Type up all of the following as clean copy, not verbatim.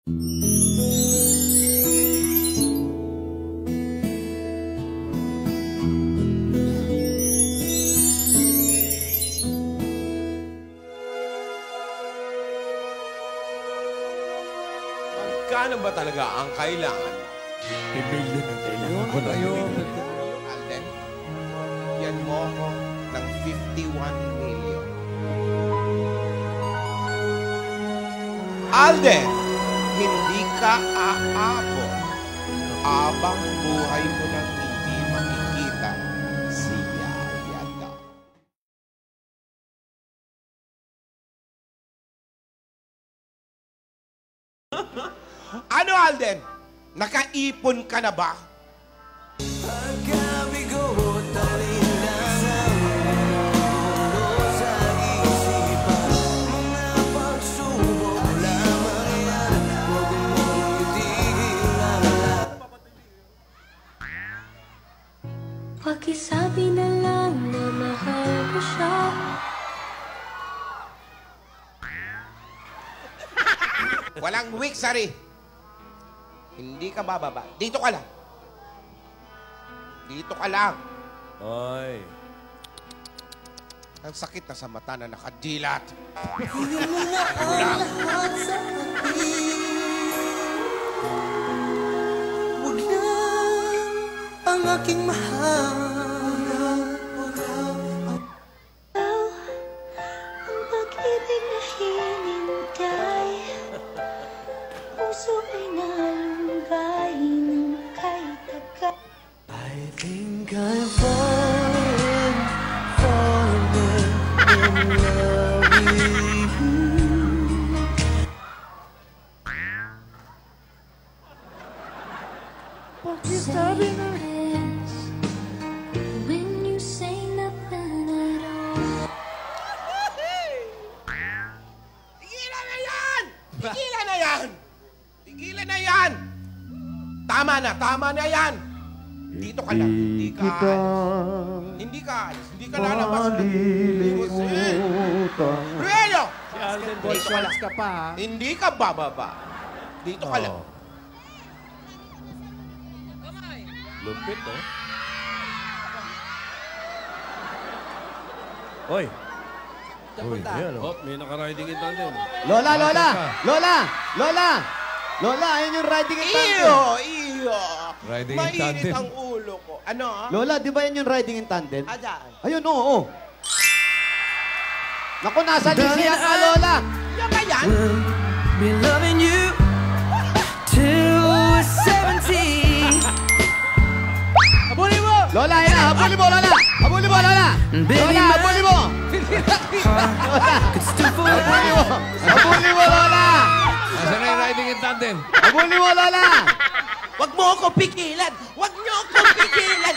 Magkano ba talaga ang kailangan? 10 million ang kailangan ko na. Alden, yan mo ako ng 51 million. Alden, hindi ka aabot habang buhay mo nang hindi makikita si Yaya daw. Ano, Alden? Nakaipon ka na ba? Pakisabi na lang na mahal ko siya. Walang weak, Sari. Hindi ka bababa. Dito ka lang. Dito ka lang. Ay. Ang sakit na sa mata na nakadilat. Huwag na ang aking mahal. Ang pag-ibig na hinintay, puso ay nalunggay ng kahit agad. I think I've fallen in love with you. Pakisabi na when you say nothing at all. Tigilan na yan! Tigilan na yan! Tigilan na yan! Tama na yan! Dito ka lang. Hindi ka alis. Hindi ka lalabas. Ruelio! Si Alden, boy, shots ka pa, ha? Hindi ka bababa. Dito ka lang. Lupit, oh. Hoy. Uy, ayan, oh. May naka-riding in tandem. Lola, ayun yung riding in tandem. Iyo! Riding in Mainit tandem. ang ulo ko. Ano? Lola, di ba yan yung riding in tandem? Adaan. Ayun, oo. Naku, nasa lisiyan ka, Lola. Yan ba yan? Be loving you till we're 70. Habulin mo! Lola, yan na. Habulin mo, Lola. Habulin mo, Lola. Lola, habulin mo. Habulin mo, Lola. Nasaan na yung riding in tandem? Habulin mo, Lola. Wag mo ako pigilan! Wag niyo ako pigilan!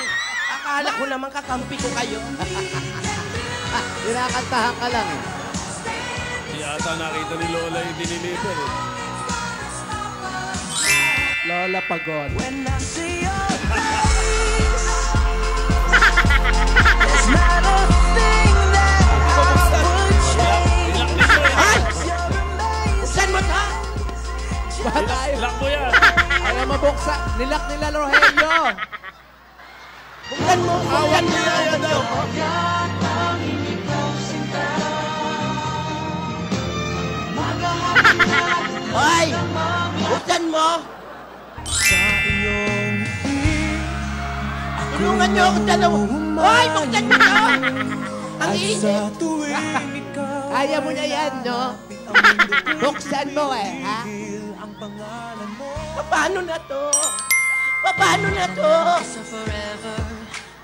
Akala ko naman kakampi ko kayo. Kinakantahan ka lang eh. Di ata nakita ni Lola yung diniliver, eh. Lola pagod. When I see your face, there's not a thing that I would change. Ay! You're amazing. Saan mo ta? Lock mo yan! Ayaw mabuksa. Nilak nila, Rogelio. Buksan mo! Buksan mo! Hoy! Buksan mo! Tulungan niyo ako dalawa. Hoy! Buksan mo to! Ang init! Kaya mo na yan, no? Buksan mo eh, ha? Paano na to? Paano na to?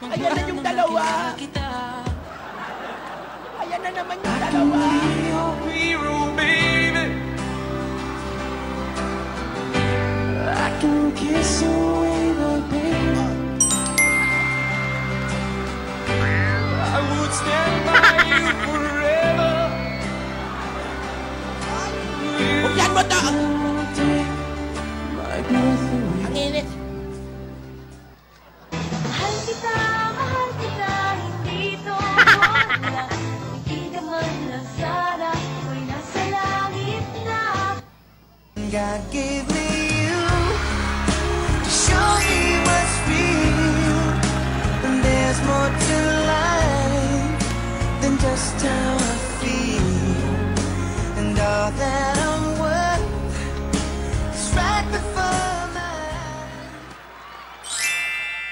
Ayan na yung dalawa. Ayan na naman yung dalawa. I can kiss away the pain. I would stand by you forever. Buksan mo to! Like nothing. Ang init. Mahal kita, hindi to wala. Hindi ka man lang sana, ako'y nasa langit na. gave me you to show me what's real. And there's more to life than just how I feel. And all that I'm worth is right before my eyes.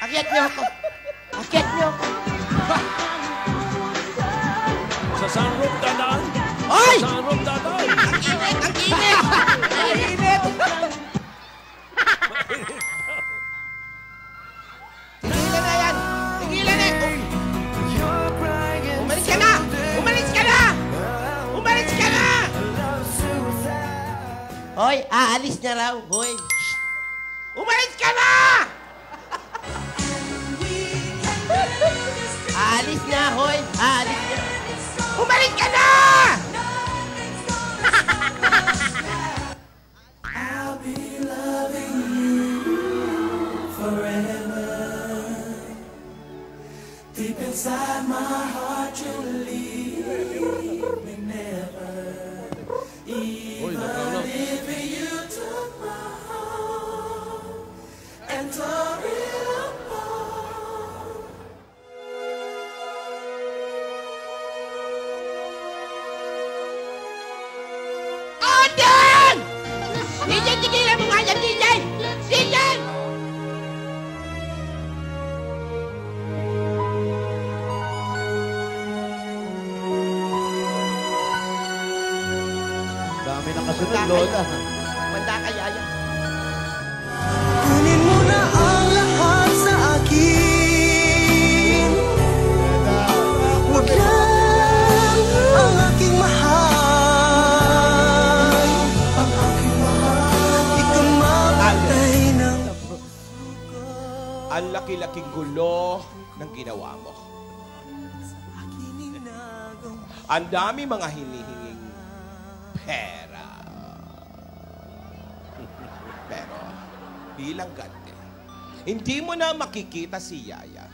Akyat niyo ako. Akyat niyo ako. Sa sunroof dadaan. Ay! Sa sunroof dadaan. Ang init! Ang init! Ang init! Tigilan na yan! Tigilan na! Umalis ka na! Umalis ka na! Umalis ka na! Hoy, aalis na raw. Hoy. Shh. Umalis ka na! Aalis na, hoy. Aalis na. Umalis ka na! I'll be loving you forever. Deep inside my heart, you'll leave me never. Even if you took my heart and tore it apart. Odin! DJ, tigilan mo nga yan, DJ! DJ! Dami ng kasunod, Lola. Manda kaya yan. Kunin mo na ang lahat sa akin. Huwag lang ang aking mahal. Ang aking mahal. Ikaw mamatay ng Ang laki-laking gulo ng ginawa mo. aking inagaw. Ang dami mga hinihinging pera. Pero, bilang ganti, hindi mo na makikita si Yaya.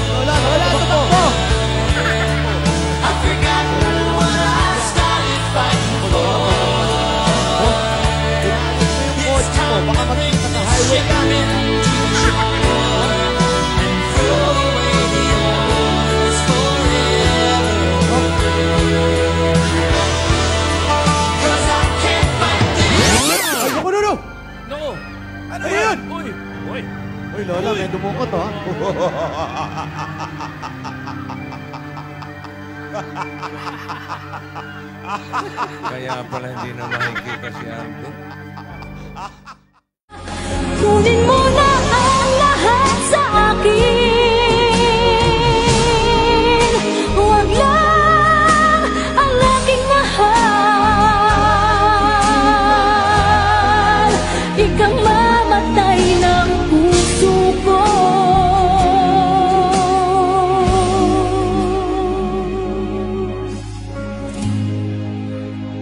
Lola, Lola, tumakbo! Yung kotse mo, baka magkita sa highway ka. Ay, naku, Lulu! Naku. Ano yun? Uy. Uy. Uy, Lola, may dumukot, ha? Kaya pala hindi na makikita si Arte. Kunin mo na ang lahat sa akin. Huwag lang ang aking mahal. Ikang mamatay ng puso ko.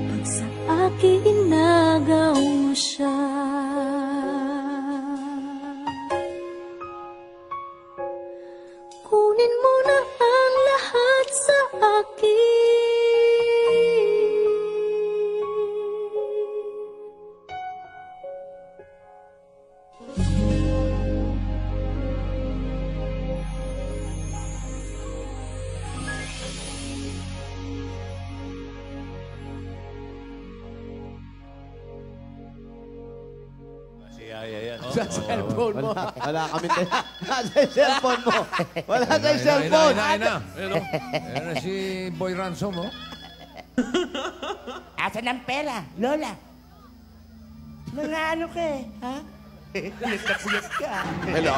Pag sa akin nagaw siya. Kunin mo na ang lahat sa Si Yaya yan. Sa cellphone mo. Wala kami tayo. Nasa cellphone mo. Wala tayong cellphone. Ayun na. Ayun na si Boy Ransom, oh. Asan ang pera, Lola? Mga ano ka eh, ha? Puyat na puyat ka. Hello?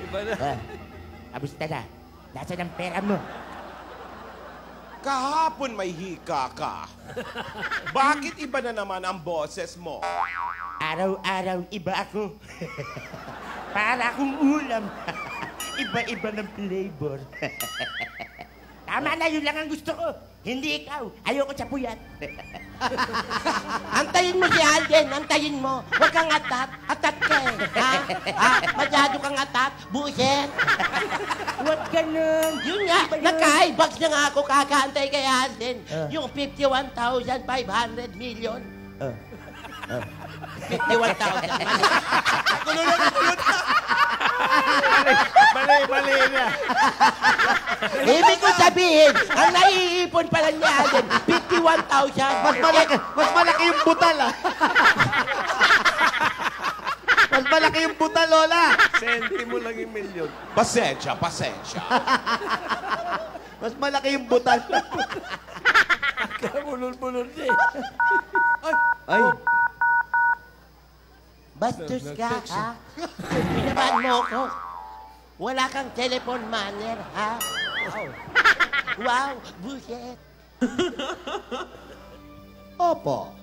Iba na. Kamusta na? Nasaan ang pera mo? Kahapon may hika ka. Bakit iba na naman ang boses mo? Araw-araw iba ako. Para akong ulam. Iba-iba ng flavor. Tama na, yun lang ang gusto ko. Hindi ikaw. Ayoko sa puyat. Antayin mo si Alden, antayin mo. Huwag kang atat. Atat ka eh. Ha? Masyado kang atat. Buset. Huwag ganun. Yun nga, nagka-high-bucks na nga ako kakaantay kay Alden. Yung 51,500 million. 51,000. Mali na. Ibig ko sabihin, ang naiipon pala ni Alden, 51,000. Mas malaki yung butal, ah. Mas malaki yung butal, Lola. Sentimo lang yung milyon. Pasensya. Mas malaki yung butal. Bulol-bulol niya Ay. Bastos ka, ha? Pinabahan mo ko. Wala kang telephone manner, ha? Wow, buset. Opo.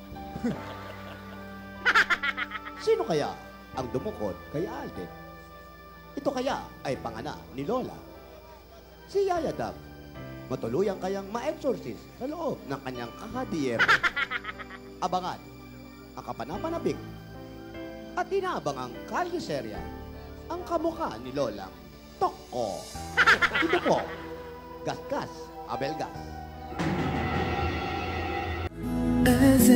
Sino kaya ang dumukod kay Alden? Ito kaya ay panganak ni Lola. Si Yaya Dab. Matuluyang kayang ma-exorcise sa loob ng kanyang kahadiyero. Abangan ang kapanapanabik at inaabang ang kalyeserya ang kamukha ni Lola Toko. Ito po, Gasgas Abelgas. As